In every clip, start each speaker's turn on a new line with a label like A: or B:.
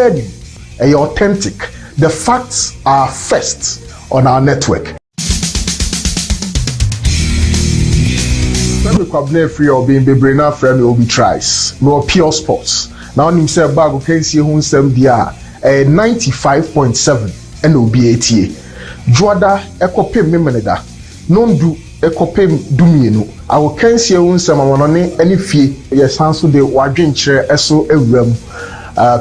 A: Fibiadi, authentic. The facts are first on our network. When we come free or being bebrina friend will be tries. No pure sports. Now himself bag can see who some dia 95.7 and will be 80. Joada ekopem memeneda. Nondu ekopem dumienu. I will can see who some money any fee. Yes, answer the wadrin chair eso ewem.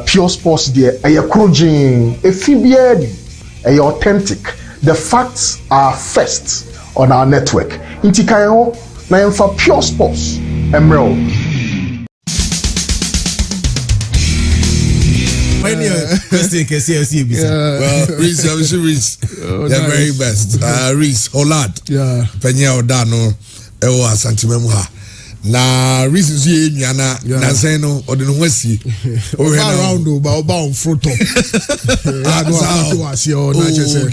A: Pure sports there. Ayakrojin. A fibiadi. Authentic. The facts are first on our network. Intikayo. Now for pure sports, Emerald.
B: When you question can see well, Reese, I wish Reese the very best. Reese Holland,
C: yeah,
B: Penya Odano, Ewa Santimemuha. Na Reese is here, na Seno or the Westy.
C: Around about front top. I go to see your natural.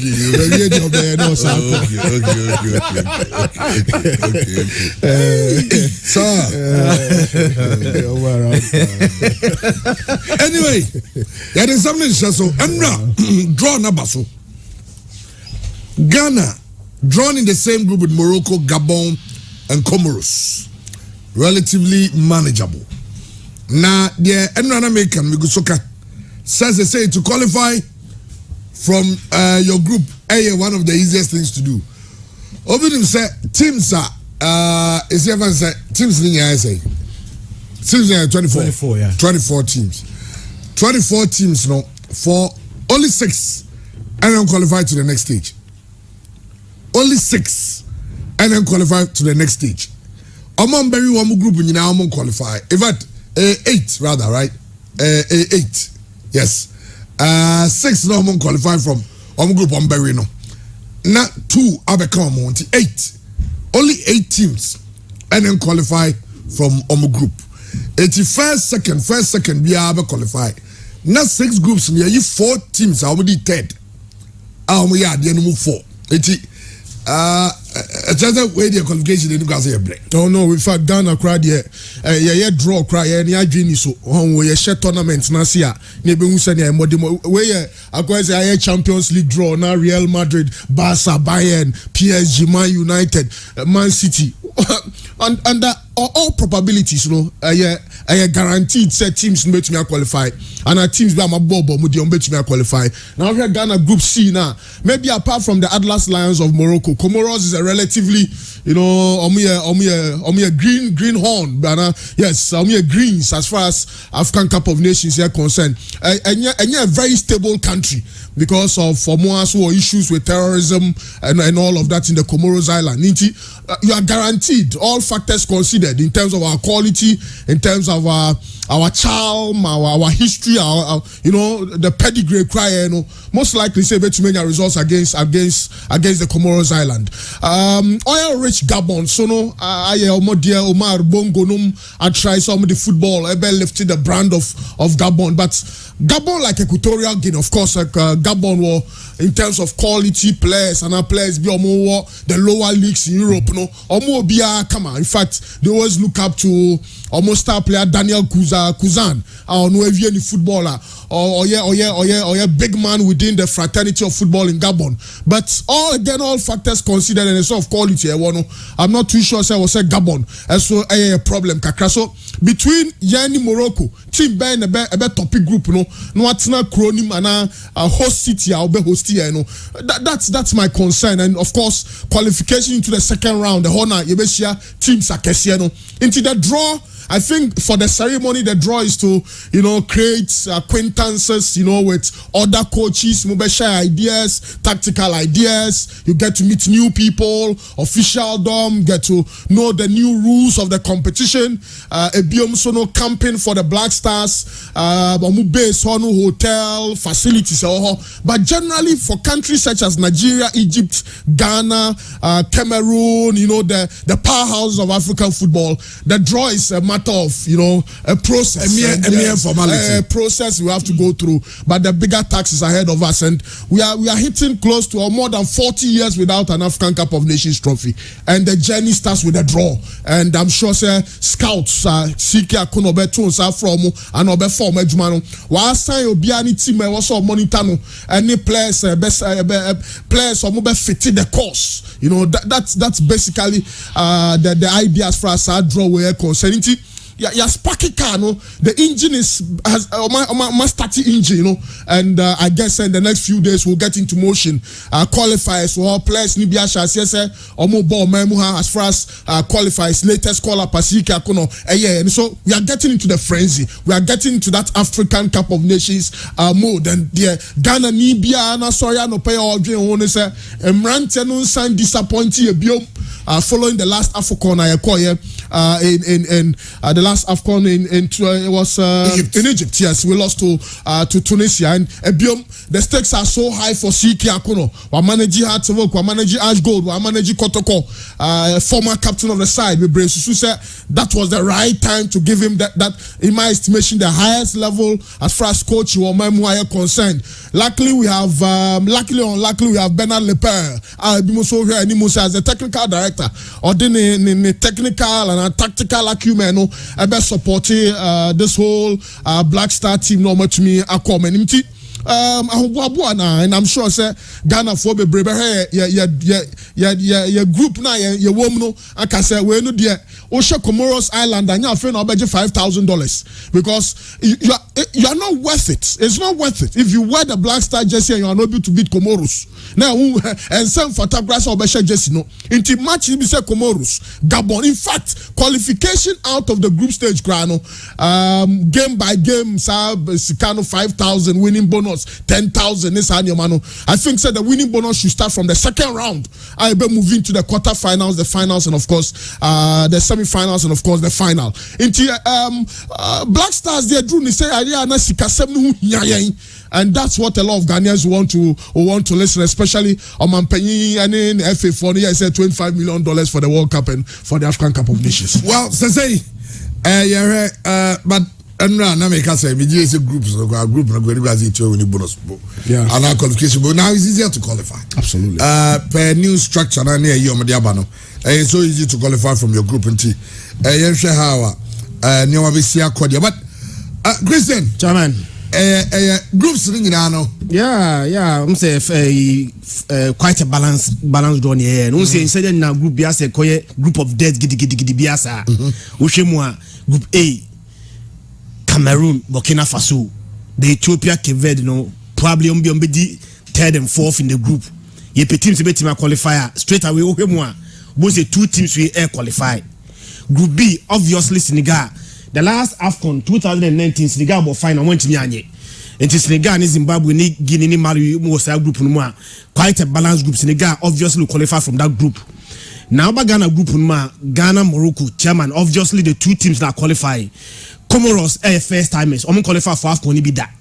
B: Anyway, there is something so and draw number so. Ghana drawn in the same group with Morocco, Gabon, and Comoros. Relatively manageable. Now, the American Migusoka says they say to qualify from your group, one of the easiest things to do. Over them say teams are is ever say teams in the say teams are 24
C: yeah.
B: 24 teams. 24 teams no for only 6 and then qualify to the next stage. Only 6 and then qualify to the next stage. Among very one group in now qualify. In fact, 8 rather, right? 8. Yes. 6 no qualify from group on Berry no. Not 2 become 8. Only 8 teams and then qualify from group. 81st, second we are qualify. Not 6 groups in here, 4 teams are already 3rd. We are the number 4. Just way the qualification they do say a break.
C: Oh no, in fact Ghana cried yeah draw cry any adwini so we share tournament na sia na be hu say na modimo we akwa say Champions League draw na Real Madrid, Barca, Bayern, PSG, Man United, Man City and under all probabilities you know guaranteed set teams bet me qualify and our teams be am bobo mu dey bet me qualify. Now here Ghana group C now maybe apart from the Atlas Lions of Morocco, Comoros is a relatively green horn but yes greens as far as African Cup of Nations here concerned and a very stable country because of Samoa issues with terrorism and all of that in the Comoros Island. You are guaranteed all factors considered in terms of our quality, in terms of our charm, our history, our the pedigree cry, most likely say bet many results against the Comoros Island. Oil rich Gabon, so no Omar Bongo I try some of the football, lifted the brand of Gabon, but Gabon like Equatorial Guinea, of course, like Gabon were in terms of quality players and our players be the lower leagues in Europe, come on. In fact, they always look up to almost star player Daniel Kuzan, any footballer or big man within the fraternity of football in Gabon. But all factors considered and sort of quality, I'm not too sure say I was say Gabon. So a problem kakra. So between Yani Morocco, team Ben a topic group, no what's not chronim and a host city I'll be host here, that's my concern. And of course, qualification into the second round, the honor Yebesia teams are into the draw. I think for the ceremony, the draw is to, create acquaintances, with other coaches, share ideas, tactical ideas. You get to meet new people, officialdom, get to know the new rules of the competition. Camping for the Black Stars, base hotel facilities. But generally, for countries such as Nigeria, Egypt, Ghana, Cameroon, the powerhouse of African football, the draw is a matter of, you know, a process.
B: A mere formality.
C: A process we have to go through. But the bigger task is ahead of us, and we are hitting close to more than 40 years without an African Cup of Nations trophy. And the journey starts with a draw. And I'm sure scouts Siki Akono Beton from and Obe form Ejumano. While sign Obiani team also monitor any players players or mobile fitting the course. You know, that's basically the idea as far as our draw we are concerned. Yeah, sparky car, no. The engine has my starting engine, you know, and I guess in the next few days we'll get into motion. Qualifiers or players Nibiasha, yes, or more ball memoha as far as qualifiers, latest caller Pasika Kono, yeah, and so we are getting into the frenzy. We are getting into that African Cup of Nations mode, and the Ghana Nibia na sorry no pay all dream one say Mrante no sign disappointing following the last AFCON I call in the last AFCON it was in Egypt. Yes, we lost to Tunisia, and the stakes are so high for Siki Akono. We manage Hartwell, we manage Ash Gold, we manage Kotoko, former captain of the side. We said that was the right time to give him that in my estimation the highest level as far as coach or Memoir concerned. Luckily we have luckily or unluckily we have Bernard Lepere as the technical director or the technical and tactical acumen supporting this whole Black Star team no much me and I'm sure say Ghana for be brave your group now your woman no I can say we no there Osha Comoros Island and you're friend about $5,000 because you are not worth it. It's not worth it. If you wear the Black Star jersey and you are not able to beat Comoros now and some photographs of Besha jersey no into match you say Comoros Gabon. In fact, qualification out of the group stage grano game by game Sikano 5,000 winning bonus 10,000 this annual mano. I think the winning bonus should start from the second round. I be moving to the quarterfinals, the finals, and of course the semi-finals, and of course the final. Into Black Stars they drew say and that's what a lot of Ghanaians want to listen, especially on Mampenyi and in FA for the said $25 million for the World Cup and for the African Cup of Nations.
B: Well, say but and now make us say mediation groups or group no go win bonus.
C: Yeah.
B: And our qualification, but now it's easier to qualify.
C: Absolutely.
B: Per new structure na near you Madiabano. It's so easy to qualify from your group and how new Abisia Kodia. But Christian,
D: Chairman.
B: Groups ring no.
D: Yeah, I'm say quite a balance drawn here. No say instead na group biasa koye group of death gidi biasa. Ushemwa group A Cameroon, Burkina Faso, the Ethiopia, Cape Verde, no, probably be third and fourth in the group. Ye teams be team qualifier straight away. Okay, both the two teams we air qualified. Group B, obviously Senegal. The last AFCON 2019, Senegal will final went to Nyanye. And Senegal and Zimbabwe, Guinea, Mali, most group no quite a balanced group. Senegal obviously qualify from that group. Now, Ghana group Ghana, Morocco, Chairman. Obviously, the two teams that qualify. Comoros first timers. Qualify for AFCON be that.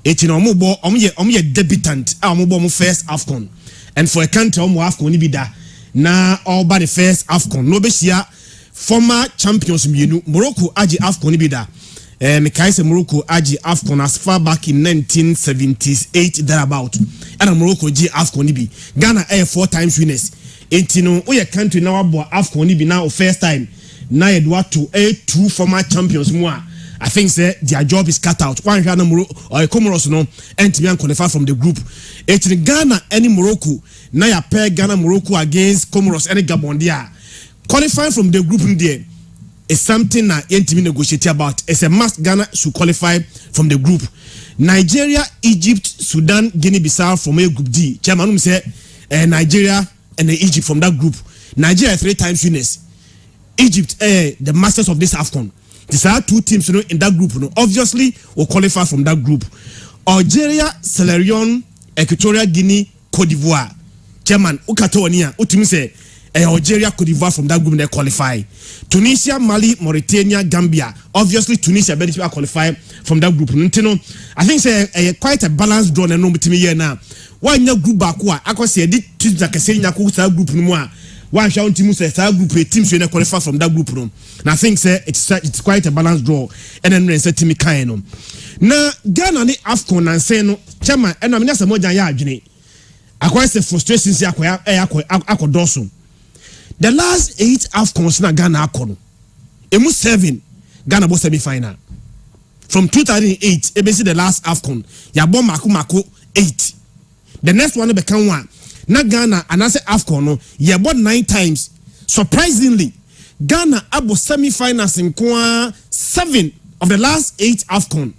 D: It's in a debutant. First AFCON. And for a country, AFCON be that. Now, all by the first AFCON. No be former champions Morocco aji AFCON be that. Mekaise Morocco aji AFCON as far back in 1978 thereabout. And Morocco G AFCON be. Ghana 4 times winners. It's in a country now about AFCON be now first time. Now you to 2 former champions more. I think their job is cut out. One Ghana or Comoros no and to qualify from the group. It's in Ghana any Morocco. Now you pair Ghana Morocco against Comoros and Gabon there. Qualifying from the group in there is something that NTV negotiate about. It's a must. Ghana should qualify from the group. Nigeria, Egypt, Sudan, Guinea-Bissau from a group D. Chairman say Nigeria and Egypt from that group. Nigeria 3 times winners. Egypt, the masters of this AFCON. These are 2 teams in that group. Obviously, will qualify from that group. Algeria, Sierra Leone, Equatorial Guinea, Cote d'Ivoire. Chairman, Ukatonia, Utimi say Algeria, Cote d'Ivoire from that group they qualify. Tunisia, Mali, Mauritania, Gambia. Obviously, Tunisia benefit qualify from that group. I think say quite a balanced draw and no between here now. Why no group back? I can say did teams that can say that group no more. one shall team say that group teams will qualify from that group room. And I think say it's quite a balanced draw. And then say team kind of. Now Ghana ni AFCON and say no chairman and I'm not Asamoah ya adwene. Akwa say frustrations akwa doso. The last 8 AFCONs na Ghana akon. Emu 7 Ghana bo semi final. From 2008 ebesi the last AFCON ya bo mako 8. The next one become one. Na Ghana and I say AFCON no ya bo 9 times. Surprisingly Ghana abo semi finals in 7 of the last 8 AFCON.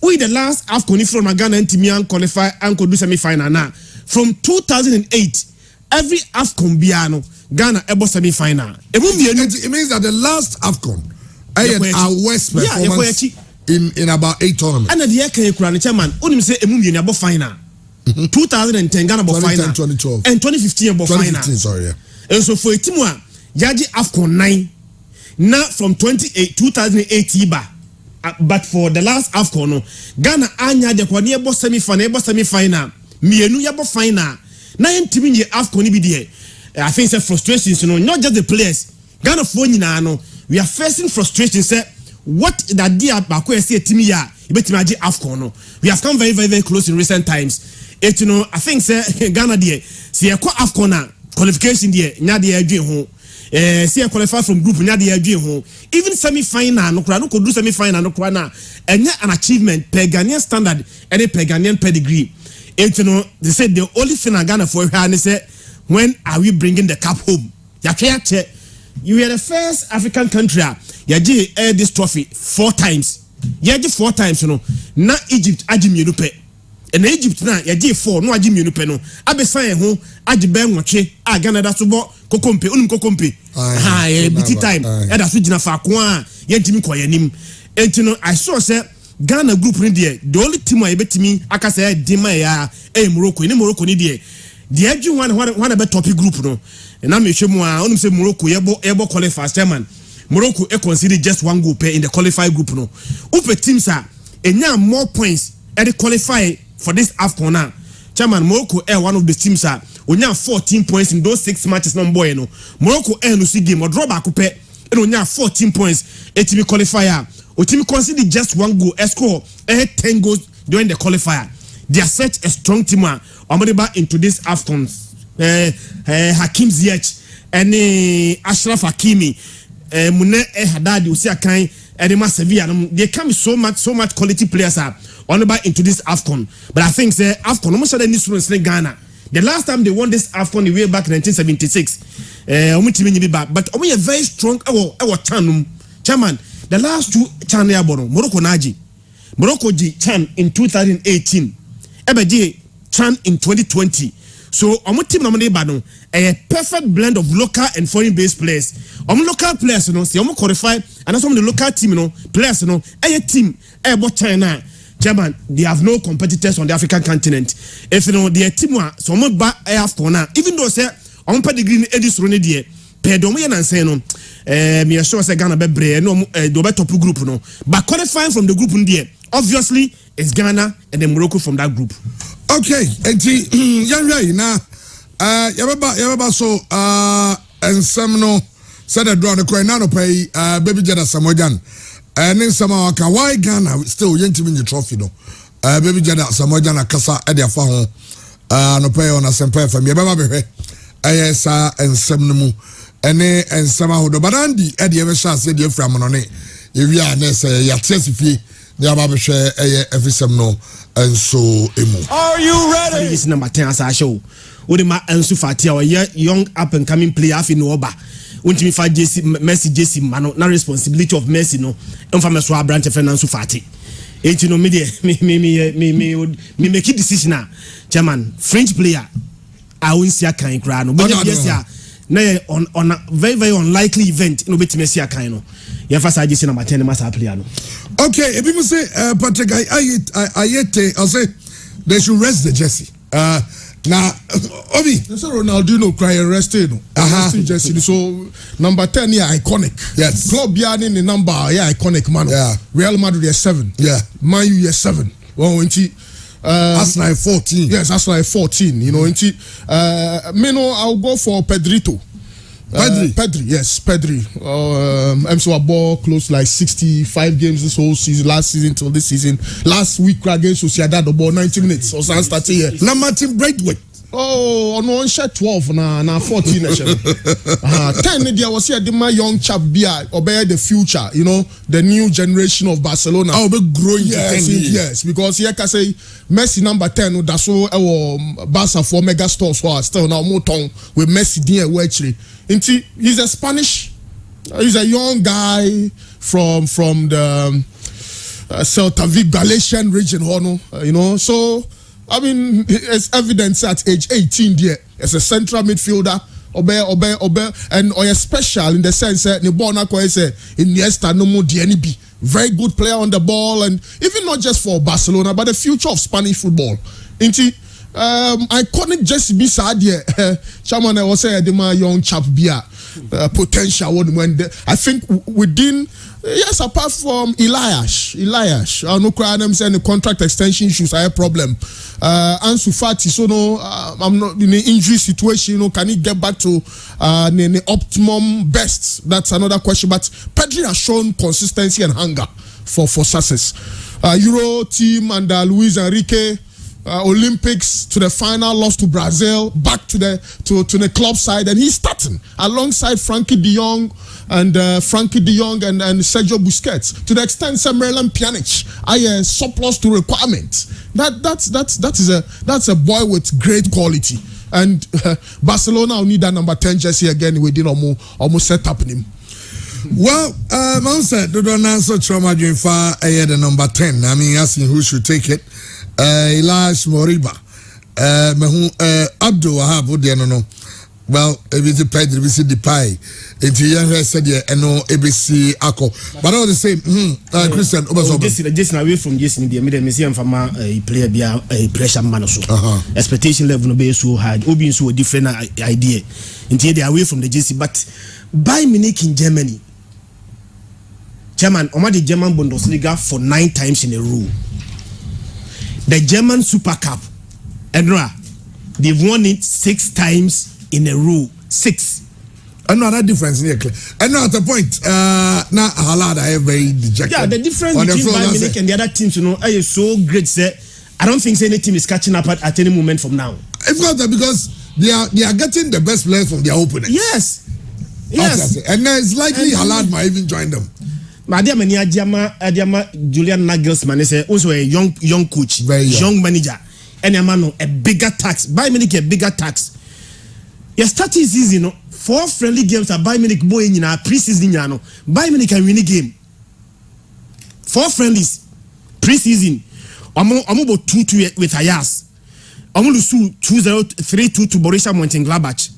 D: We the last AFCON from Ghana and Timian qualify and could do semi final now. From 2008 every AFCON biano Ghana abo semi final. It
B: means that the last AFCON our West performance in about 8 tournaments.
D: And the year can chairman only say a abo final. 2010 Ghana abo final.
B: 2012
D: and 2015 abo final.
B: Sorry, yeah.
D: And so for a team Yaji AFCON 9 now from 2008 ba. But for the last AFCON no Ghana anya de kwani abo semi final. Mienu yabo final. Na team in AFCON bi there. I think it's a frustrations, not just the players. Ghana for no, we are facing frustrations. What that dear Bako say team ya, you bet imagine AFCON no. We have come very, very, very close in recent times. I think Ghana dear, see a AFCON qualification dear, nya dear home. See a qualify from group nya dear home. Even semi-final, no could do semi-final, no krana, and an achievement per Ghanaian standard and a per Ghanaian pedigree. They said the only thing I Ghana for her and they said, when are we bringing the cup home? You are the first African country yaji air this trophy 4 times. Yaji 4 times, Na Egypt ajim yenupe. And Egypt na yaji 4 no ajim yenupe no. Abe say ho aji ben wache Ghana da subo kokompe unum kokompe. Biti time. E da so gina fa ko a yentimi koyanim. Entino I saw say Ghana group ni there the only team I betimi akasa dima ya Morocco ni Morocco ni there. The edge one about topic group no and I'm sure only say Morocco able qualify chairman Morocco consider just 1 goal per in the qualified group no upe teams are and more points at the qualify for this AFCON now chairman Morocco one of the teams are onya 14 points in those 6 matches no boy no Morocco no see game or draw back up and onya 14 points a team qualifier or team consider just 1 goal score 10 goals during the qualifier. They are such a strong team. Omariba into this AFCON. Hakim Ziyech and Ashraf Hakimi, Mune Haddad, Usia Kain, Edema Sevilla. They come so much quality players are Omariba into this AFCON. But I think say AFCON almost had any students in Ghana. The last time they won this AFCON the way back in 1976. But only a very strong our chairman. The last 2 Chan Morocco Naji. Morocco G Chan in 2018. Ebeji Chan in 2020. So our team no a perfect blend of local and foreign based players. Local players see qualify and some of the local team players a team about China. German, they have no competitors on the African continent. If their team some ba AFCON even though say on pedigree edis run there per domain and say no me sure say Ghana bebre no do top group no but qualifying from the group in there obviously it's Ghana and then Morocco from that group.
B: Okay, enti yanwe na yababa so and some no said the draw the coin now pay baby Jada Samojan and then somehow why Ghana still yentimi the trophy no baby Jada Samojan akasa e dia fa ho no pay on asempa fam yababa behwe ayesa ensem no mu ene ensem ahodo badandi e dia be sha se dia from no ne ewia na se ya tesifie dia ba be hwe efisem no and so emu.
D: Are you ready? This is number 10 as I show. Udima Ansu Fati our young up and coming player in Oba. Untimi fa Messi JC mano na responsibility of Messi no. Enfama so branch of Ansu Fati. Ain't no me make a decision now. Chairman, French player I won't see a kind crowd. No, but yes, yeah. On a very, very unlikely event, no bet Messi a kind no. Yafasa JC number 10 must player no.
B: Okay, if you say Patrick, I'll say they should rest the jersey. Now, Obi,
C: so Ronaldinho cry rested. Jersey. So number 10 yeah iconic.
B: Yes.
C: Club Gyan in the number yeah iconic man.
B: Yeah.
C: Real Madrid is 7.
B: Yeah.
C: Man U is 7. Well,
B: Arsenal 14.
C: Yes, Arsenal 14. You know, me no, I'll go for Pedrito. Pedri, yes, Pedri. So ball close to like 65 games this whole season, last season till this season. Last week against Sociedad, the ball 90 minutes. Or something started here.
B: Now Martin Braithwaite.
C: Oh, on one shot 12 na 14 10 there was here the my young chap beer obey the future, you know, the new generation of Barcelona.
B: Oh, be growing.
C: Yes, because here can say Messi number 10 that's so Barca for mega stars who are still now more tongue with Messi there actually. He's a Spanish, he's a young guy from the Celta Vigo Galician region, you know, so I mean, it's evidence at age 18 there as a central midfielder, obey, and or special in the sense that Nibona say Iniesta no more DNB, very good player on the ball, and even not just for Barcelona, but the future of Spanish football. Iconic just be sad here. Chairman, I was saying the my young chap beer potential when I think within. Yes, apart from Elias, no cry them saying the contract extension issues are a problem. Ansu Fati, so no, I'm not in an injury situation. You know, can he get back to the optimum best? That's another question. But Pedri has shown consistency and hunger for success. Euro team under Luis Enrique. Olympics to the final, lost to Brazil, back to the club side, and he's starting alongside Frankie de Jong and Sergio Busquets. To the extent Marouane Pjanic, I surplus to requirements. That's a boy with great quality, and Barcelona will need that number 10 jersey again. We did almost set up him.
B: Well, man said, don't answer trauma dream far ahead the number 10. I mean, asking who should take it. Elias Moriba, Abdul Wahab, no. Well, ABC Pedri, ABC Depay, it's young said, no, ABC Ako. But all the same, Christian,
D: just away from Jason, the museum from a player, a pressure man, so expectation level no be so high, Obi so a different idea. Until they are away from the JC, but Bayern Munich in Germany, German, the German Bundesliga for 9 times in a row. The German Super Cup, they've won it 6 times in a row. 6.
B: Another difference here. And now at the point, now Haaland I have very dejected.
D: Yeah, the difference between Bayern Munich and the other teams, you know, is so great. Sir, I don't think any team is catching up at any moment from now.
B: It's not that because they are getting the best players from their opponents.
D: Yes.
B: And it's likely Haaland might even join them.
D: Julian Nagelsmann is also a young coach,
B: very
D: young manager, and a man a bigger tax. Bayern Munich a bigger tax. You start this season, 4 friendly games at Bayern Munich boy in our pre-season. Bayern Munich can win a game. 4 friendlies pre-season. I'm about 2-2 with Ajax. I'm going to sue 2-0, 3-2 to Borussia Mönchengladbach.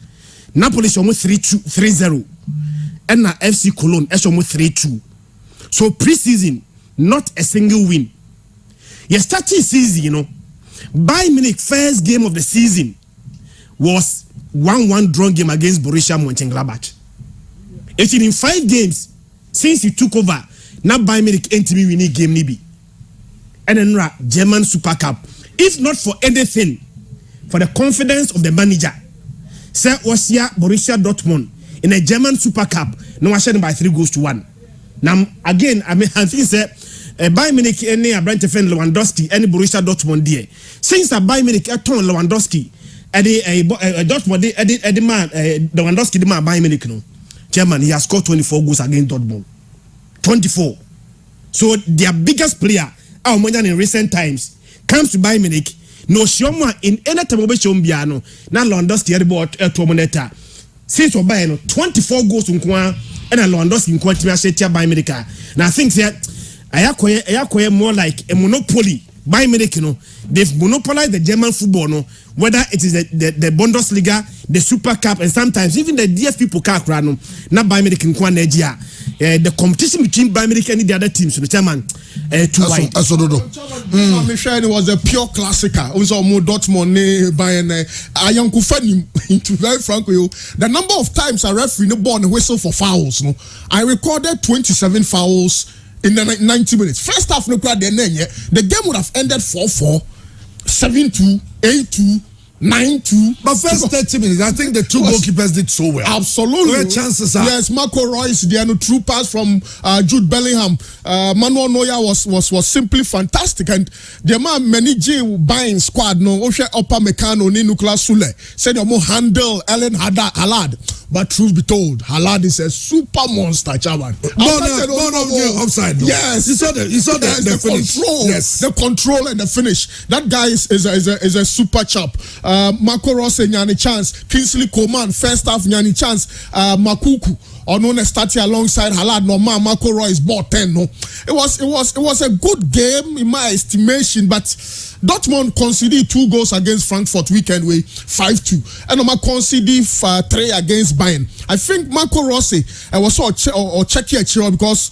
D: Napoli is almost 3-0, and now FC Cologne is almost 3-2. So pre-season, not a single win. You start this season, you know, Bayern Munich first game of the season was 1-1 drawn game against Borussia Mönchengladbach. It's in 5 games since he took over. Now Bayern Munich ain't me winning game nibi. And then German Super Cup. If not for anything, for the confidence of the manager, Sir Osia Borussia Dortmund in a German Super Cup, no one by 3-1. Now again, I think say Bayern Munich any Brent defend Lewandowski any Borussia Dortmund there. Since Bayern Munich turn Lewandowski, Dortmund the man Lewandowski the man Bayern Munich no. German he has scored 24 goals against Dortmund. 24. So their biggest player, in recent times, comes to Bayern Munich. No Shoma in any time of Shombiano. Now Lewandowski the ball to since Bayern 24 goals in Kwan. And a Lewandowski in quantity by America. Now I think that I acquire more like a monopoly by America. No, they've monopolized the German football. No, whether it is the Bundesliga, the Super Cup, and sometimes even the DFB Pokal. No, not by American Quanegia. The competition between Bayern Munich and the other teams, the chairman, too wide.
C: I'm sure it was a pure classicer. Also, more Dortmund, Bayern. I am confirming to very frank with you. The number of times a referee no ball and whistle for fouls. No, I recorded 27 fouls in the 90 minutes. First half, no crowd. The game would have ended 4-4, 7-2, 8-2. 9-2.
B: But first 30 minutes, I think the two goalkeepers did so well.
C: Absolutely.
B: Where chances are.
C: Yes, Marco Royce, the true pass from Jude Bellingham. Manuel Neuer was simply fantastic. And the man managing buying squad, no, Osha Upper Meccano, ni Nuclear Sule, said you handle Ellen Hallad. But truth be told, Hallad is a super monster, Chaban.
B: Offside. No.
C: Yes.
B: You saw the finish.
C: Control.
B: Yes.
C: The control and the finish. That guy is a super chap. Marco Ross nyani chance. Kingsley Coman first half nyani chance. Makuku Onone starting alongside Hallad. No man, Marco Royce bought 10. No, it was a good game in my estimation, but Dortmund conceded 2 goals against Frankfurt weekend with 5-2, and Oma conceded 3 against Bayern. I think Marco Rossi was or checky because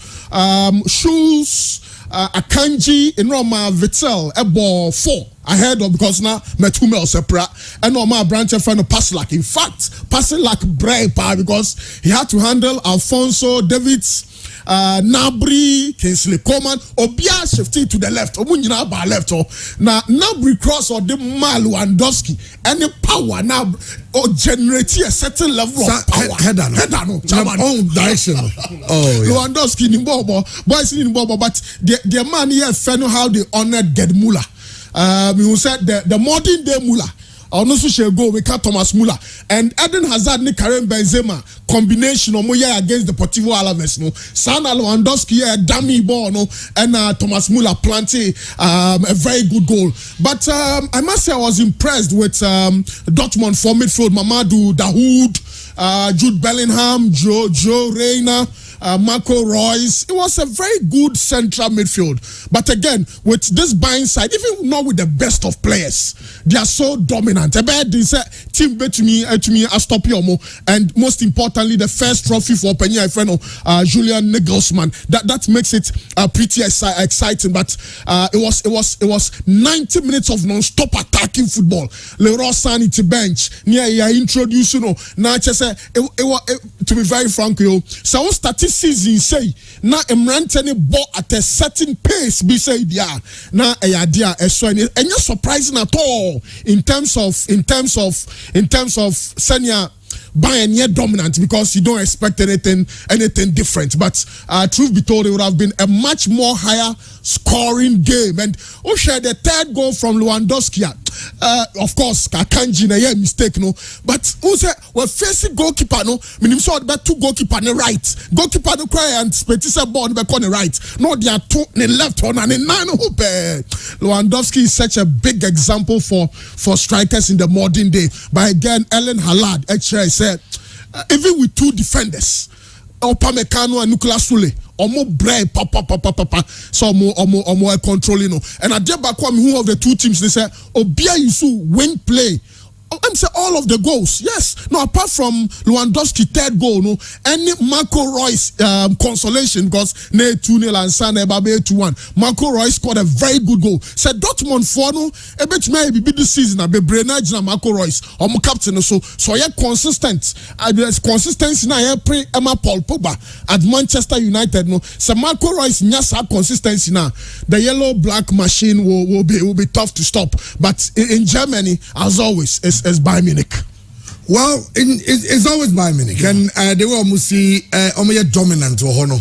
C: Schulz, Akanji, and Roma Vittel about 4 ahead of, because now Metumel Sepra and Oma Branch friend of Paslak. In fact, Paslak brave because he had to handle Alfonso Davids, Nabri, Kingsley Coman, Obia shifting to the left. Omunyina ba left. Now Nabri cross or the Lewandowski. Any power now or generate a certain level of power.
B: Head on. Own direction. Oh, yeah.
C: Lewandowski in Bobo, boys in Bobo, but the man here fell how they honored Gerd Müller. We said the modern day Müller. Also shall go with Thomas Muller and Eden Hazard ni Karim Benzema combination of Moya against the Deportivo Alaves no Sana Lewandowski a dummy ball no and Thomas Muller planted a very good goal, but I must say I was impressed with Dortmund for midfield. Mamadou Dahoud, Jude Bellingham, Joe Reyna, Marco Royce. It was a very good central midfield. But again, with this buying side, even not with the best of players, they are so dominant. This team to me, I stop you. And most importantly, the first trophy for Penny friend Julian Nagelsmann. That makes it pretty exciting. But it was 90 minutes of non-stop attacking football. Leroy Sané to bench. Near introduce now to be very frank, so starting season say na Emrantene ball at a certain pace be say yeah na idea so and you're surprising at all in terms of senior Bayern yet dominant, because you don't expect anything different. But truth be told, it would have been a much more higher scoring game. And the third goal from Lewandowski, of course, Akanji na yeah mistake no. But we're facing goalkeeper no. Meaning so about 2 goalkeeper on the right. Goalkeeper no cry and Spetisa ball on the right. No, they are 2 on the left one and in 9 hoop. Lewandowski is such a big example for strikers in the modern day. But again, Ellen Hallad actually said, even with 2 defenders, Upamecano and Nicolas Sule, omo bread papa so omo controlling. And at the back who of the 2 teams they say Obia Yusu win play. I'm saying all of the goals, yes. No, apart from Lewandowski 3rd goal, no, any Marco Royce consolation because ne 2-0 and Sané Babe 2-1. Marco Royce scored a very good goal. Said Dortmund for no, a bit maybe this season a be Brenage na Marco Royce or captain so yeah consistent. There's consistency na yeah pre Emma Paul Pogba at Manchester United no. So Marco Royce nyasa consistency na. The yellow black machine will be tough to stop. But in Germany, as always, is Bayern Munich.
B: Well, it's always Bayern Munich, and they were almost dominant or honor.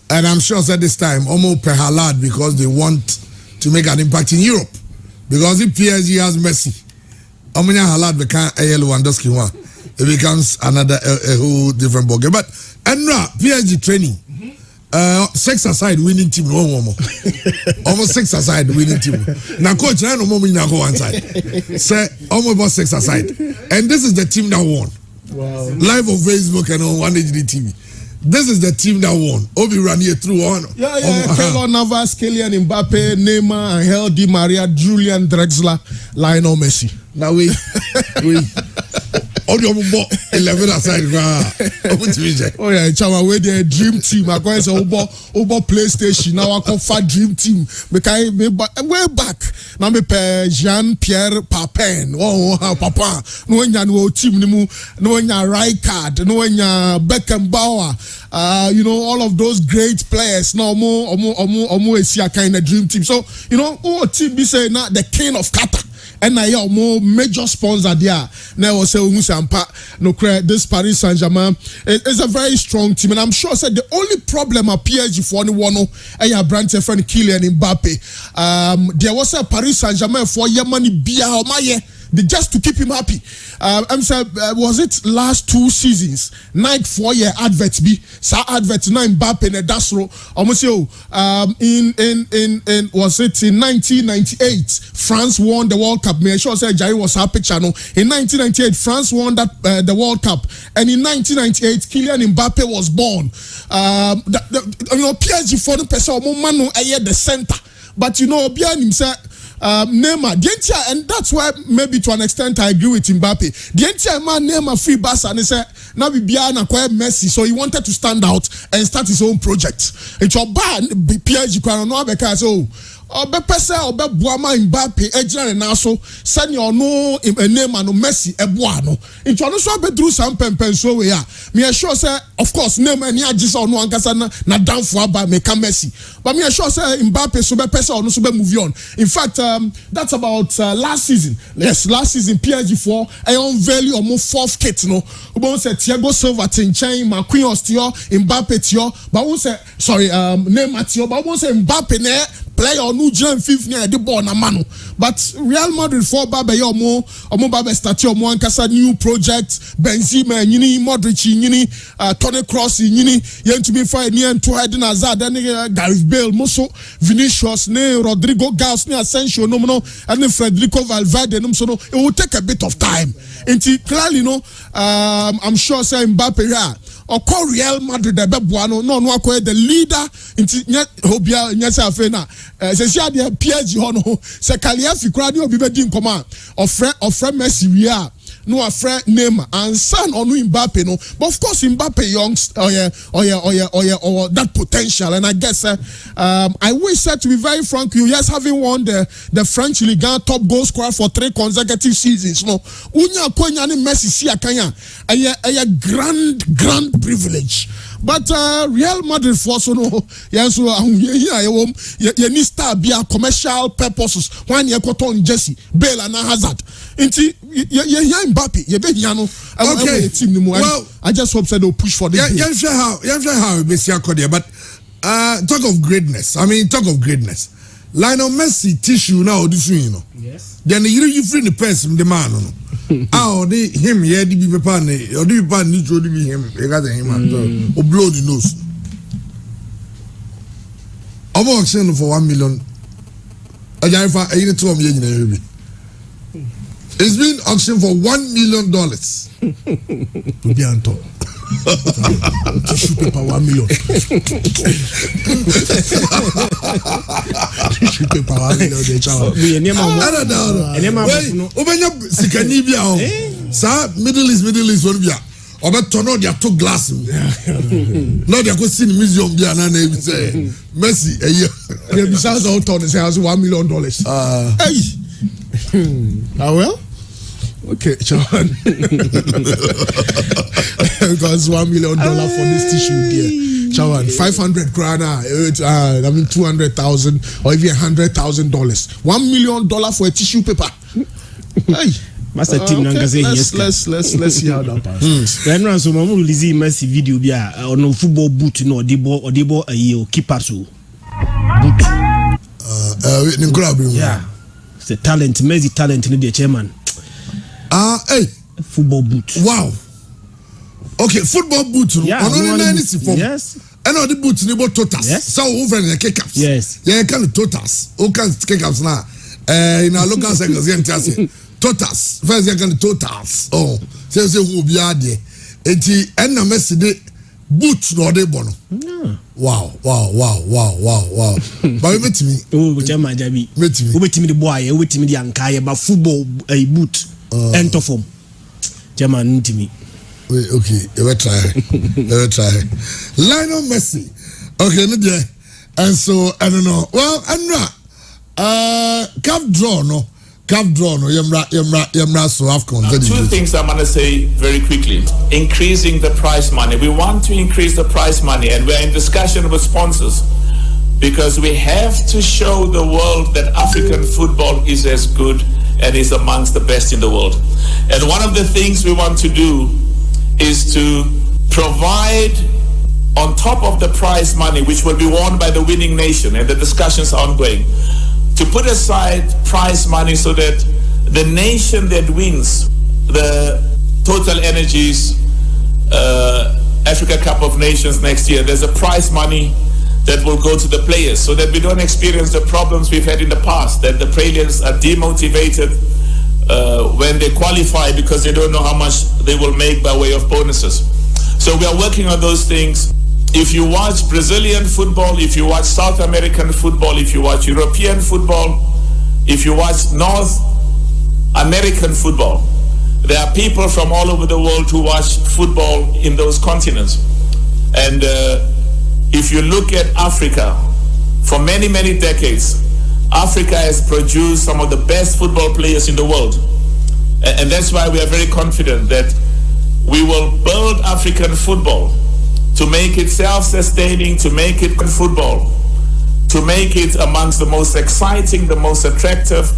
B: And I'm sure at this time, almost per Hallad, because they want to make an impact in Europe. Because if PSG has Messi, Hallad become Lewandowski one, it becomes another a whole different ballgame. But PSG training. 6 aside winning team almost 6 aside winning team. Now coach no more go one side. Say almost about 6 aside. And this is the team that won. Wow. Live on Facebook and on One HD TV. This is the team that won. Obi ran here through on.
C: Keylor Navas, Kylian Mbappe, Neymar, Angel Di Maria, Julian Drexler, Lionel Messi.
B: Now we all your 11 aside.
C: Oh yeah, Chama, we the dream team. I go say over PlayStation. Now I call for dream team. Because way back. Now me pe Jean-Pierre Papin. Oh papa. No nya team nimu. No nya Rijkaard. No nya Beckenbauer. All of those great players. Now omo is a kind of dream team. So team be say now the king of Qatar. and I more major sponsor there. Now say no this Paris Saint-Germain is a very strong team, and I'm sure said the only problem at PSG for anyone and your branch friend Kylian Mbappe. There was a Paris Saint-Germain for Yemani Bia or Maye. Just to keep him happy. I'm saying, was it last 2 seasons? 4-year adverts be sa advert 9 Mbappe and Dasro. Almost in was it in 1998? France won the World Cup. Me sure say Jerry was happy channel. In 1998, France won that the World Cup, and in 1998, Kylian Mbappe was born. PSG for the person Manu the center, but Bian himself. Neymar, and that's why maybe to an extent I agree with Mbappe. The entire man Neymar free Barca and he said now we Bian acquired Messi, so he wanted to stand out and start his own project. It's your bad PSG no because Pesa Buama Mbappe Ejina and also send your no Neymar no Messi Ebuano. It's also be through some pen so we are. Me sure say of course Neymar ni ajisa no ankasa na down for aba me ka Messi. But me sure say Mbappe so be Pesa no so be move on. In fact, that's about last season. Yes, last season PSG 4 on value almost 4th kit no. We say Thiago Silva Tinchain, Marquinhos Tio, Mbappe Tio, but we say sorry Neymar Tio, but we say Mbappe ne player or new Jan 5th near the ball na manu. But Real Madrid for Baba Yomo Baba start your mo ankasa new project Benzema nyini Modric nyini Toni Kroos nyini yen to be fine near to Eden Hazard and Gareth Bale Moso Vinicius ne Rodrigo Gas ne Asensio no and Federico Valverde no so no it will take a bit of time. And clearly I'm sure say Mbappe here or call Real Madrid the Bebuano no the leader into Hobia Nyasa Fena se sia de PSG hono se Kaliafi kura de obi be din command of friend Messi we are no a friend Neymar and son or no Mbappe no, but of course Mbappe young that potential, and I guess I wish that to be very frank you yes having won the French Ligue 1 top goal scorer for 3 consecutive seasons no unya kwanya ni Messi si akanya a grand privilege. But Real Madrid for so no yes so you need star be a commercial purposes when you cotton Jesse Bale and Hazard inti Mbappe you be yano okay team no well I just hope that they'll push for this
B: how we see there, but talk of greatness Lionel Messi tissue now this you know yes then you free the person the man no they him yeah the be pan or the pan need to be him you got him or blow the nose I'm auction for 1 million it's been auctioned for $1 million
C: to be on top tissue paper 1 million tissue paper 1 million de chawa
B: Middle East one bia obeto dia to glass no dia go see the museum dia na na say Messi
C: the besides all ton say has $1 million well okay, John. Because $1 million for this tissue there. Chawan, 500 krana, I mean 200,000 or even $100,000. $1 million for a tissue paper. Hey.
D: Master team
C: let's see how that passes.
D: Then run so mamu release Messi video bia on football boot no Odibo a keeper so.
B: Boot.
D: Yeah. It's a talent, Messi talent in the chairman.
B: Hey.
D: Football boot.
B: Wow. Okay, football boot.
D: Yeah. Yes.
B: I know the boots ni about totals.
D: Yes.
B: So over the kick-ups.
D: Yes.
B: Yeah, kind of totals. All kinds of kick-ups now. In our local circles, totals. First, you can totals. Oh, say who be there. Eti enna Messi de boot no de bono. Wow. But we met me.
D: Oh, Jama Jabi.
B: Met me.
D: We met me the boy. We met me the ankaye. But football a boot. Enter form. Jama meet me.
B: Okay, you will try. Lionel Messi. Okay, no there. And so I don't know. Well, Andra. Cap draw no. Yemra so AFCON.
E: Two things I'm going to say very quickly. Increasing the prize money. We want to increase the prize money, and we're in discussion with sponsors because we have to show the world that African football is as good and is amongst the best in the world. And one of the things we want to do is to provide, on top of the prize money, which will be won by the winning nation, and the discussions are ongoing, to put aside prize money so that the nation that wins the Total Energies Africa Cup of Nations next year, there's a prize money that will go to the players, so that we don't experience the problems we've had in the past, that the players are demotivated when they qualify because they don't know how much they will make by way of bonuses. So we are working on those things. If you watch Brazilian football, if you watch South American football, if you watch European football, if you watch North American football, there are people from all over the world who watch football in those continents. And if you look at Africa, for many, many decades, Africa has produced some of the best football players in the world. And that's why we are very confident that we will build African football to make it self-sustaining, to make it football, to make it amongst the most exciting, the most attractive,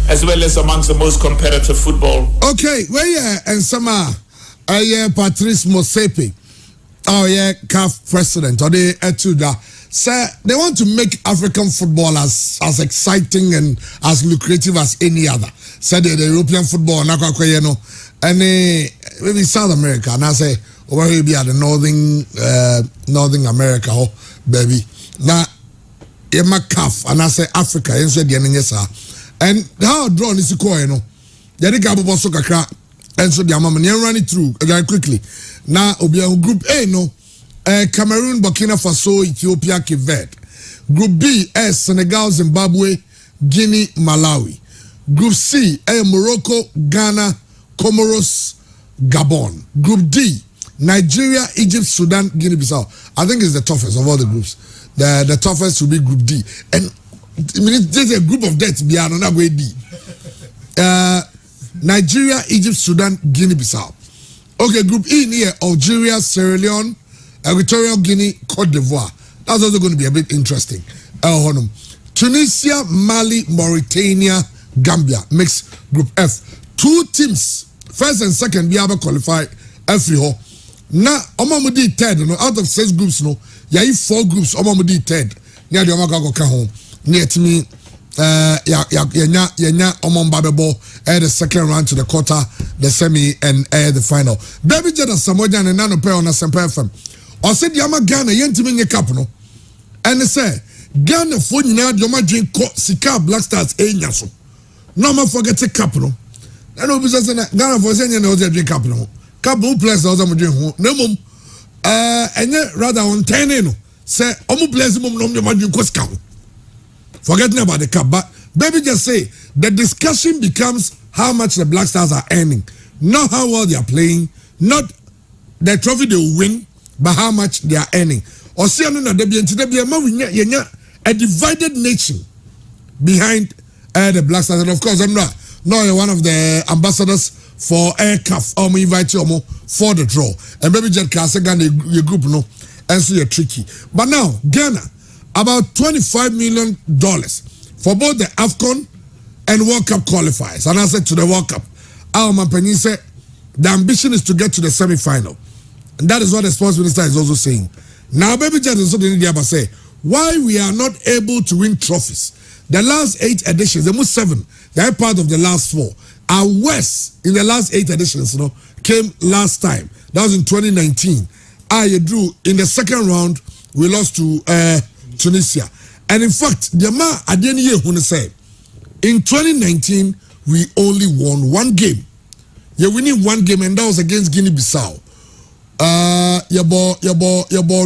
E: as well as amongst the most competitive football.
B: Okay, where yeah, and Sama, Patrice Motsepe, oh yeah, CAF president, or they Etuda, say they want to make African football as exciting and as lucrative as any other. Say the European football, and maybe South America, and I say over here be at the Northern America, oh baby. Now, Emma CAF, and I say Africa, and say the and how drawn is the coin, you know? Yadi Gabo Bosso Kakra, and so the Amman, you run it through very quickly. Now, Obia Group A, no, Cameroon, Burkina Faso, Ethiopia, Cape Verde. Group B, Senegal, Zimbabwe, Guinea, Malawi. Group C, Morocco, Ghana, Comoros, Gabon. Group D, Nigeria, Egypt, Sudan, Guinea-Bissau. I think it's the toughest of all the groups. The toughest will be Group D. And I mean, there's a group of deaths beyond another way D. Nigeria, Egypt, Sudan, Guinea-Bissau. Okay, Group E here, Algeria, Sierra Leone, Equatorial Guinea, Cote d'Ivoire. That's also going to be a bit interesting. Tunisia, Mali, Mauritania, Gambia makes Group F. 2 teams, first and second, be able to qualify every hole. Now, Omamudi third, you know, out of 6 groups, no, yeah, 4 groups, Omamudi third. Near the Omagago Kahon, near to me, the second round to the quarter, the semi, and the final. Baby Jada Asamoah and Nano Pair on a Semper FM. Or said Yama Ghana, Yentimini Capno, and they say, Ghana for now, Yoma drink Sika Black Stars, Yaso. No more forget a capital. I know because Ghana for saying you drink capital. Couple players also drink no mum. And yet rather on 10 say, Omu players mum no drink Coscow. Forgetting about the cup, but baby just say the discussion becomes how much the Black Stars are earning, not how well they are playing, not the trophy they will win, but how much they are earning. Or see, a divided nation behind the Black Stars, and of course, I'm not one of the ambassadors for AirCAF. I'm invite you for the draw, and baby just can't say Ghana your group no, and so you're tricky. But now Ghana. About $25 million for both the AFCON and World Cup qualifiers. And I said to the World Cup, our Mampani said the ambition is to get to the semi-final. And that is what the sports minister is also saying. Now, baby Jet is also say why we are not able to win trophies. The last 8 editions, the most 7, they are part of the last 4. Our West in the last 8 editions, you know, came last time. That was in 2019. I drew in the second round, we lost to Tunisia. And in fact, the man at the end of the year when say in 2019 we only won 1 game. Yeah, we need 1 game, and that was against Guinea-Bissau. Your ball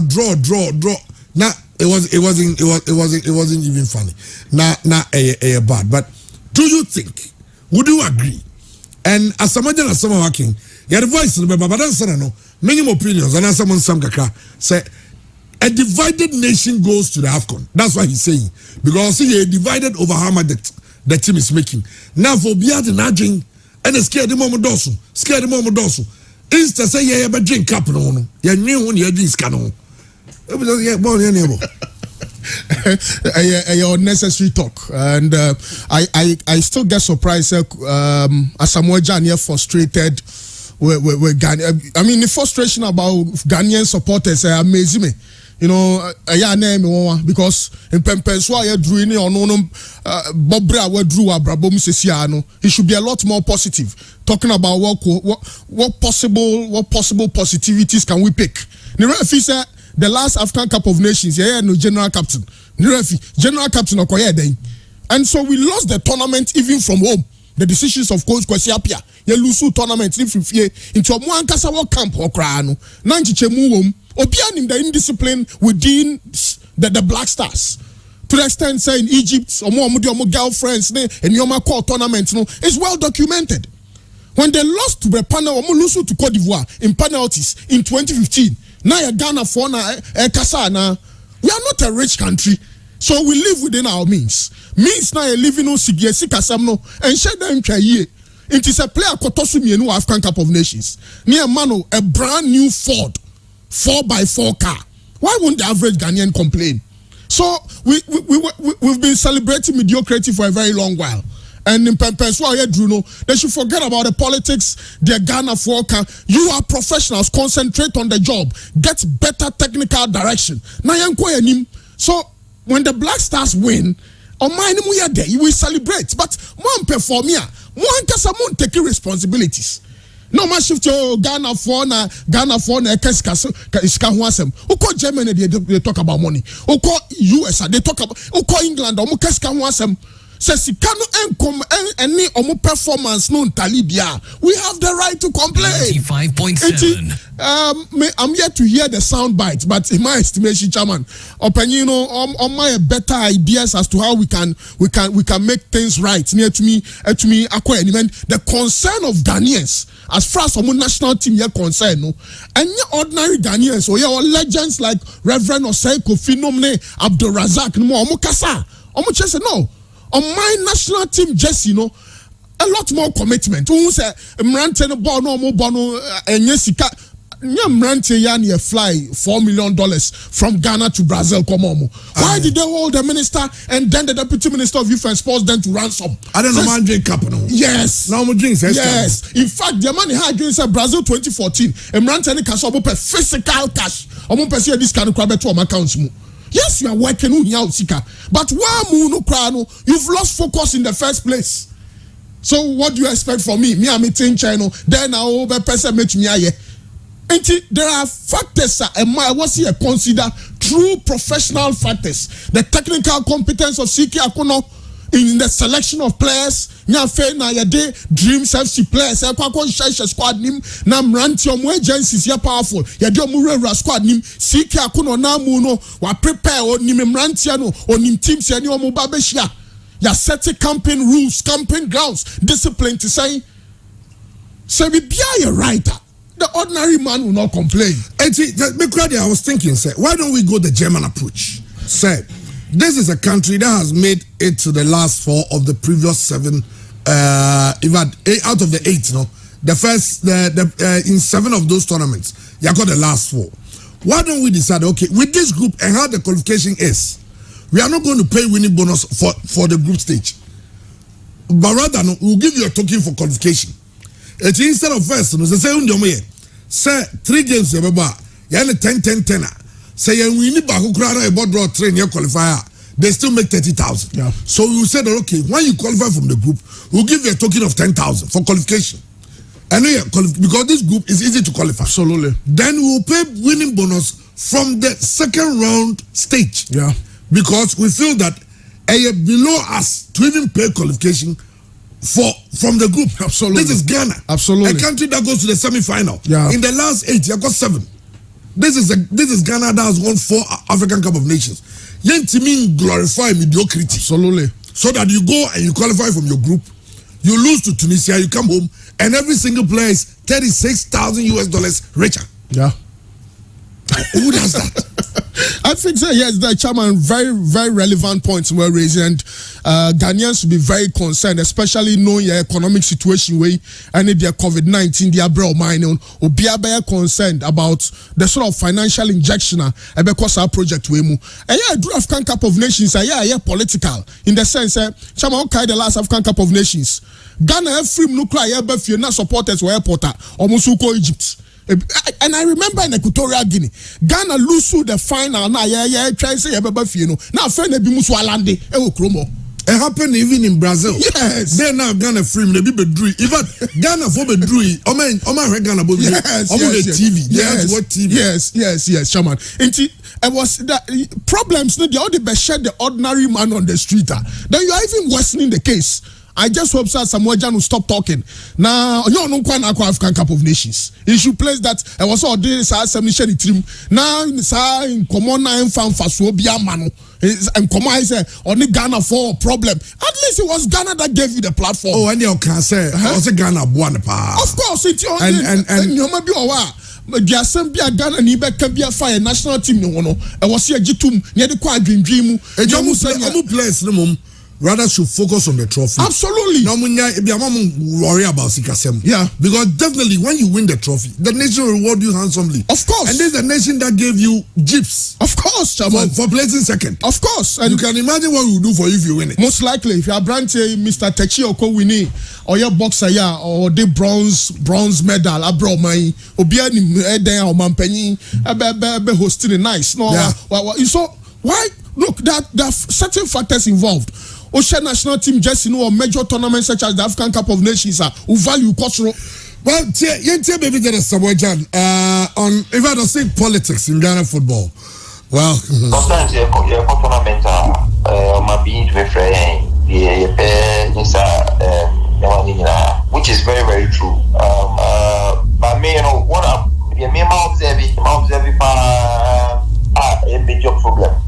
B: draw. Nah, it wasn't even funny. Nah, bad. But do you think? Would you agree? And Asamoah King, yeah, the voice in the but that's no many opinions, and someone some kaka say. A divided nation goes to the AFCON. That's what he's saying. Because see, you're divided over how much the team is making. Now for Bia the Najing and a scared the moment dosu. Instead say yeah, but drink cup no. You knew when you drink canon. Yeah, born your neighbor.
C: a unnecessary talk, and I still get surprised. Asamoah Gyan frustrated with Ghanaian. I mean, the frustration about Ghanaian supporters amazing me. You know, because in Pempenswa drew in Bobra drew Abrabom Sesiano. He should be a lot more positive, talking about what possible positivities can we pick. Nirefi said the last AFCON Cup of Nations, no general captain. Nirefi general captain Okoye then, and so we lost the tournament even from home. The decisions of Coach Kwesi Appiah, ye lose tournament into a Mwankasa camp okrano. Nanchi chemu obianim the indiscipline within the Black Stars. To the extent say in Egypt, omo girlfriends and yoma call tournament is well documented. When they lost to the panel, lose to Cote d'Ivoire in penalties in 2015. Now you Ghana for Kasana. We are not a rich country. So we live within our means. Means now you living on Sigiasikasam and share them ye. It is a player Kotosu no AFCON Cup of Nations. Near Mano, a brand new Ford 4x4 car. Why won't the average Ghanaian complain? So we've been celebrating mediocrity for a very long while. And in Pempenswa, they should forget about the politics. They're Ghana for you are professionals. Concentrate on the job. Get better technical direction. So when the Black Stars win, on mine we are there. You will celebrate. But one perform here. One can take responsibilities. No man shift to Ghana for Kaskahuasem. Who call Germany? They talk about money. Who call US? They talk about. Who call England? Kaskahuasem. Says he cannot any performance no talibia. We have the right to complain.
F: 95.7.
C: I'm yet to hear the sound bites, but in my estimation, Chairman, opinion on my better ideas as to how we can make things right. Near to me, the concern of Ghanaians as far as some national team here concerned, no, and ordinary Ghanaians or your legends like Reverend Osei Kofi Nomne Abdul Razak no Omukasa, Omuchese no. On my national team, Jesse, a lot more commitment. Who say Mrante no bono and Yesika Mrante yani fly $4 million from Ghana to Brazil. Why did they hold the minister and then the deputy minister of youth and sports then to ransom?
B: I don't know, man, drink cup.
C: Yes.
B: No more drinks.
C: Yes. In fact, the money had against Brazil 2014. Mrante ni cash omo physical cash. Omo pesi this kind of crab to my accounts. Yes, you are working on your sika, but you've lost focus in the first place. So what do you expect from me? Me, I'm eating China. Then I over person make me aye. And there are factors and I was here consider true professional factors. The technical competence of Siki Akono in the selection of players. Nyafe na yade dreams FC players. Kwa squad nim na mranti omo agencies ya powerful. Yade omo squad nim Siki Akono na mu no wa prepare onim mranti no onim teams ya ni omo babeshia. Ya set camping rules, camping grounds, discipline to say we be a writer. The ordinary man will not complain.
B: And see, I was thinking, say, why don't we go the German approach? Say, this is a country that has made it to the last 4 of the previous 7. Even 8 out of the 8, no, the first, in 7 of those tournaments, you got the last 4. Why don't we decide? Okay, with this group and how the qualification is, we are not going to pay winning bonus for the group stage, but rather no, we'll give you a token for qualification. It's instead of first, no, say 3 games, you have 10. Say we need back a board draw train your qualifier. They still make 30,000.
C: Yeah.
B: So we said that okay, when you qualify from the group, we'll give you a token of 10,000 for qualification. And because this group is easy to qualify.
C: Absolutely.
B: Then we'll pay winning bonus from the second round stage.
C: Yeah.
B: Because we feel that below us to even pay qualification from the group.
C: Absolutely.
B: This is Ghana.
C: Absolutely.
B: A country that goes to the semi-final.
C: Yeah.
B: In the last 8, you got 7. This is Ghana that has won 4 African Cup of Nations. You mean glorify mediocrity.
C: Absolutely.
B: So that you go and you qualify from your group, you lose to Tunisia, you come home, and every single player is $36,000 richer.
C: Yeah.
B: Who does that?
C: I think so. Yes, the chairman, very, very relevant points were raised, and Ghanaians should be very concerned, especially knowing your economic situation where and their COVID-19, their bro mine on or be concerned about the sort of financial injection because our project we move. And yeah, do African Cup of Nations, yeah, political in the sense, chairman, okay, the last African Cup of Nations, Ghana have free nuclear, but you're not supporters were airporter, almost Egypt. And I remember in Equatorial Guinea, Ghana lose the final. Now, try to say now, friend, be Muswalande, Kromo.
B: It happened even in Brazil.
C: Yes.
B: They're now Ghana free. They be bedrui. Even Ghana for bedrui. Oma Ghana both.
C: Yes.
B: TV.
C: Yes.
B: What TV?
C: Yes, Shaman. And it was the problems. They all the best the ordinary man on the street. Then you are even worsening the case. I just hope that Asamoah Gyan will stop talking. Now, you don't quite African Cup of Nations. He should place that. I was all this submission team. Now, in common nine fan for Swabia Mano. And come I say, only Ghana for a problem. At least it was Ghana that gave you the platform.
B: Oh, and you can say, also Ghana one part.
C: Of course, it's your
B: and
C: you may be aware. The assembly Ghana ni be can be a fire national team no no. I was here Jitum near the quad dream.
B: Amu players no mum. Rather should focus on the trophy.
C: Absolutely.
B: No, worry about Sikasem.
C: Yeah.
B: Because definitely when you win the trophy, the nation will reward you handsomely.
C: Of course.
B: And this is the nation that gave you jeeps.
C: Of course, Chairman.
B: For placing second.
C: Of course. And
B: you can imagine what we will do for you if you win it.
C: Most likely, if you are branching Mr. Techi Oko winning, or your boxer, or the bronze medal, abro my, or be any or Mampenny, be hosting it nice. No,
B: yeah.
C: So why? Look, there are certain factors involved. Ocean national team just a major tournaments such as the African Cup of Nations who value cultural.
B: Well, maybe there is Asamoah Gyan on if I don't say politics in Ghana football. Well,
F: sometimes you tournament might be different. Which is very, very true. But me, you know what? Me observe a major problem.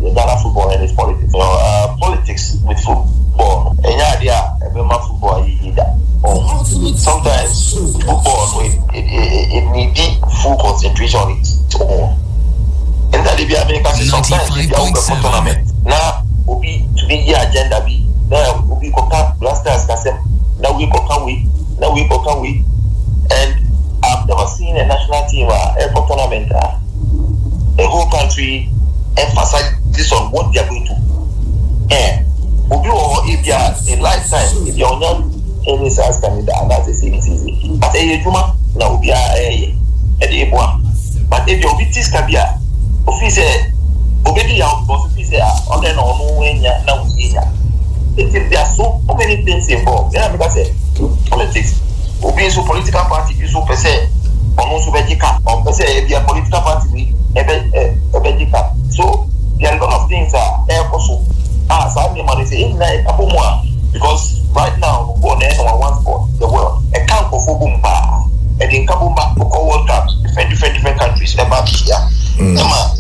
F: Ghana football and its politics. Politics with football. Any idea? Football sometimes football it need full concentration on its own. And that if you have sometimes if you have a tournament. Now will be to be the agenda be. Now will be blasters kasem. Now we can we. And I've never seen a national team a tournament. The whole country emphasizes on what they are going to. And if you are a lifetime, if you are young, any size Canada, and that's the same easy. But a Juma, now we are a but if your vitis can be a officer, obey out, boss officer, on and on, when you now there are so many things involved. Then I say politics, obey so political party, you so per se, or no so or per se, if you are political party. So there are a lot of things also because right now we go on one sport the world a camp of Bumba and in Kabumba for World Cups different countries ever here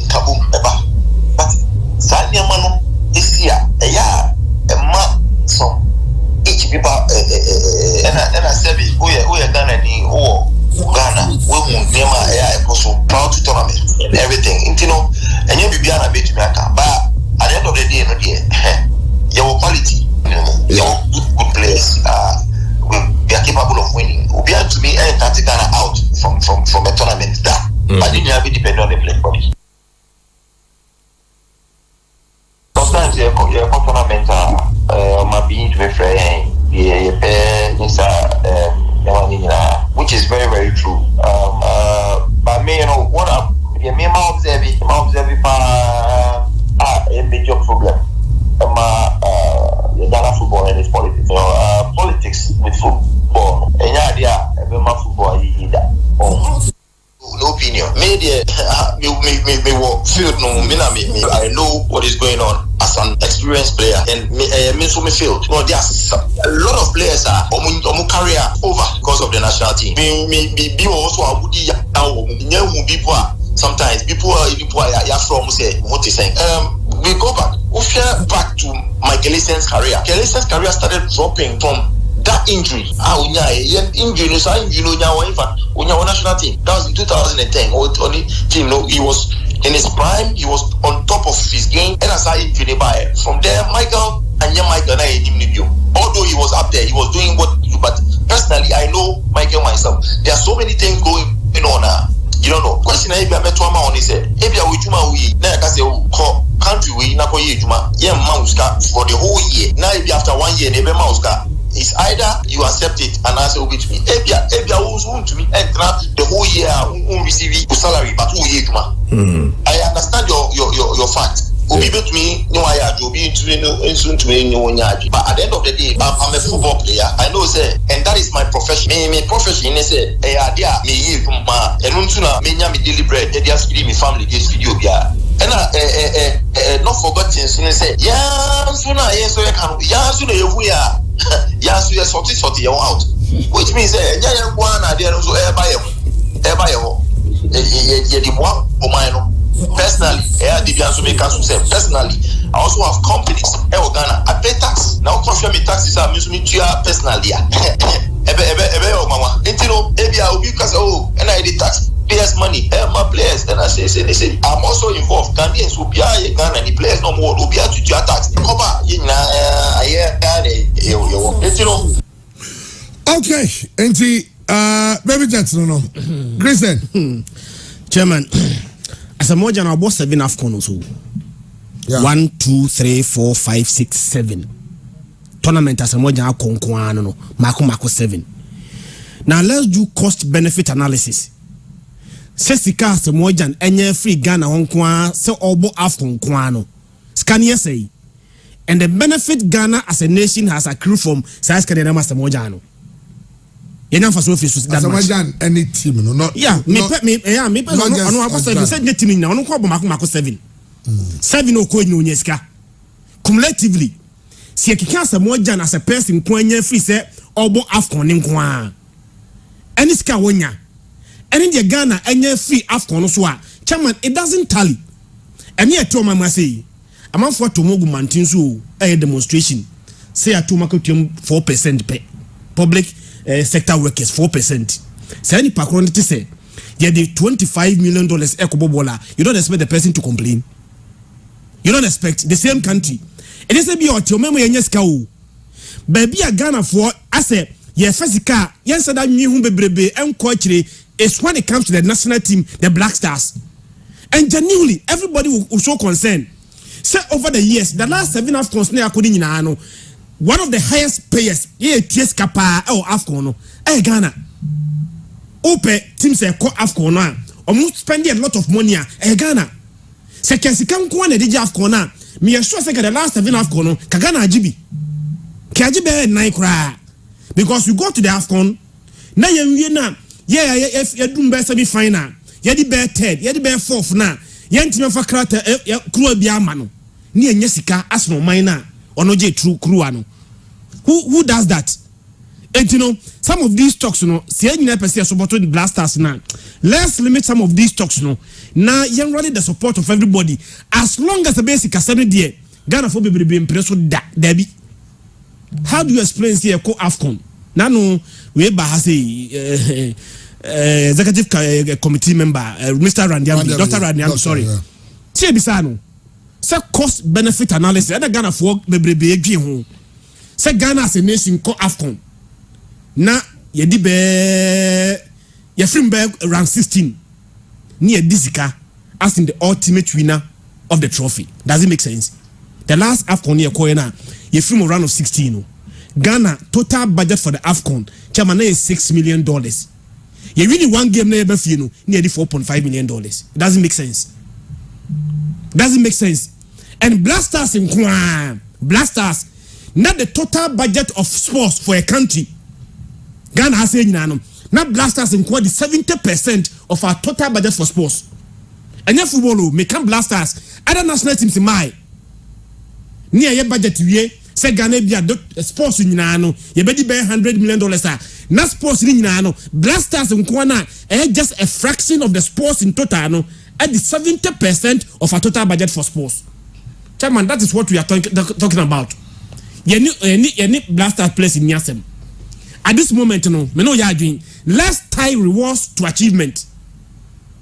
F: Kabum ever but Sanya Manu this year a month so each people and I said we are Ghana Ghana, we will name a proud to tournament and everything. You know, and you'll be a bit but at the end of the day, your quality, your good players, we are capable of winning. We have to be Ghana out from a tournament that, but then you have to depend on the playing body. Sometimes your tournament might be different. Which is very, very true. But me, you know what? Me observe a major problem. Ghana football and its politics. Politics with football. Any idea? Football no opinion. Media, me field no. I know what is going on as an experienced player, and me field. No, there's a lot of players are career over because of the national team. Me also a woody sometimes people are from say what is saying. We go back. We share back to Michael Essen's career. Michael Essen's career started dropping from that injury. Injury no sa injury no nya one national team. That was in 2010. Only team no he was in his prime, he was on top of his game, and as I injury by from there Michael na although he was up there, he was doing what he do, but personally I know Michael myself. There are so many things going on you don't know. Question I be met one on is ebia we juma we na ka say country we na ko ye juma ye mauska for the whole year. Now if after 1 year na be mauska, it's either you accept it and answer with me. Ebia who to me and the whole year who receive salary but who ye juma. I understand your fact. Obi bet me no I obi to me no nyaji. But at the end of the day, I'm a football player. I know say, and that is my profession. Me profession is say idea me ye ma enuntu me nya me daily bread. E dia skidi me family get video bia. And not forgotten say yeah so na yes so can yeah so na yewu ya yeah so sorty you out. Which means say nya yan kwa na dia no so e ba ye the one o my no. Personally, personally, I also have companies. Ghana, I pay tax. Now confirm me taxes are me personally. Mama. I will be because and I did tax players money, my players, and I say I'm also involved. Ghanaians will be Ghana, the players no more will be to your tax.
B: Okay, baby Jets no. Christian.
D: Chairman. Asamoah na about 7 AFCON so. Yeah. 1, 2, 3, 4, 5, 6, 7. Tournament Asamoah konkwa no. Mako 7. Now let's do cost benefit analysis. Se sika Asamoah enye free Ghana honkwa se obo AFCON kwa no. Scania say. And the benefit Ghana as a nation has accrued from size Canada Asamoah no. Yenam for so that
B: much. Any team, no, not
D: yeah. Me no about 7. Said the team now. No ko mako 7. 7 no ko no nyeska. Cumulatively, si ekika Asamoah as a person ko anya free say obo AFCON nko a. Any ska wonya. Any the Ghana anya free AFCON so a. Chairman, it doesn't tally. And here to mama say, among for Tomogu Mountain so a demonstration. Say a to market 4% pay. Public sector workers 4%. Say any pakron to say, yeah, the $25 million ecobobola. You don't expect the person to complain. You don't expect the same country. It is a be your memo yenyeska. Baby a Ghana for I say, yeah, physical, yes, that new bebrebe and coachry is when it comes to the national team, the Black Stars. And genuinely, everybody will show concern. Say over the years, the last 7 AFCONs ne according in ano. One of the highest payers, yeah, TS Kappa or AFCON, Ghana. Ope teams say call AFCON, almost spending a lot of money, Ghana. Say Kensington Kwan and DJ AFCON, me assure say the last 7 AFCON, Kagana Ajibi. Kajibe Naikra. Because you go to the AFCON, now you na, yeah, if you do best semi final, you the bear third, you the bear fourth now, you ain't even for crata, crew be a man. Near Jessica, as no minor. Onoje true crew ano. Who does that? And you know, some of these talks, you know, see any person supporting the Blasters now. Let's limit some of these talks, you know. Now, you're running the support of everybody. As long as the basic is 7 there, Ghana for be impressed with that, Debbie. How do you explain here co AFCON? Now, no, we say executive committee member, Mr. Randiam, Dr. Randiam, sorry. See, Bisano. Say cost benefit analysis. Other Ghana for bebrebe edwi ho. Say Ghana as a nation call AFCON. Na ye di be ye film be round 16. Near Disika as in the ultimate winner of the trophy. Does it make sense? The last AFCON ye call na ye film round of 16. Ghana total budget for the AFCON chairman is $6 million. You really one game na be fi no near the $4.5 million. It doesn't make sense. Doesn't make sense. And Blasters in Kwan, Blasters, not the total budget of sports for a country. Ghana has said, not Blasters in Kwan, the 70% of our total budget for sports. And your football, make come Blasters, other national teams in my near your budget, ye say Ghana be sports in Nano, you better pay $100 million. Not sports in Nano, Blasters in Kwana, just a fraction of the sports in total. At the 70% of our total budget for sports. Chairman, that is what we are talking about. Any Blaster place in Yasem. at this moment no me no ya doing let's tie rewards to achievement.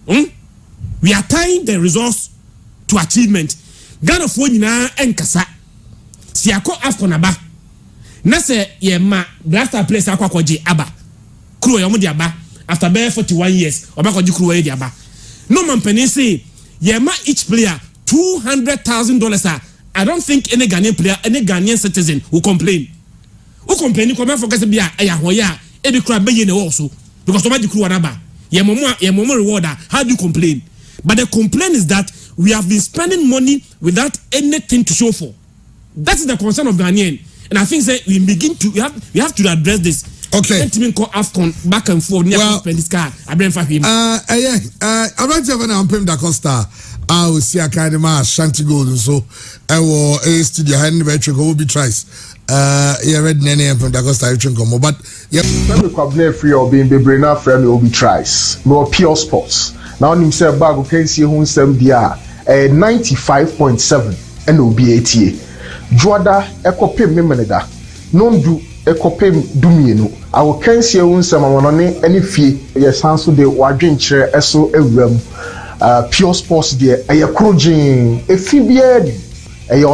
D: We are tying the results to achievement. Ghana for nyina enkasa si akọ AFCON aba na se ye ma blaster place akọ akọje aba kuro ye mo di aba after be 41 years obakọje kuro ye di aba no man penny say ye ma each player $200,000. I don't think any Ghanaian player, any Ghanaian citizen will complain. Who complain? Come for kasi biya aya hoya e be kura be ye ne also because somebody kuro aba ye momo reward. How do you complain? But the complaint is that we have been spending money without anything to show for. That is the concern of Ghanaian, and I think that we have to address this.
B: Okay.
D: Let me call AFCON back and forth.
B: Well,
D: spend this car. I bring for him.
B: I'm not even a Pim da Costa. I will see a kind of man Shanty Gold and so I will a studio hand veteran will be tries. Yeah, red nene and Pim da Costa come but yep.
A: Let me come free or being be now friend will be tries. No pure sports. Now himself bag okay see who some dia 95.7 and will be 80. Juada ekopem memeneda. Non do ekopem dumienu. I will can see who some money any fee yes answer the wadwin chere eso ewram. Pure sports there a crojin a fibia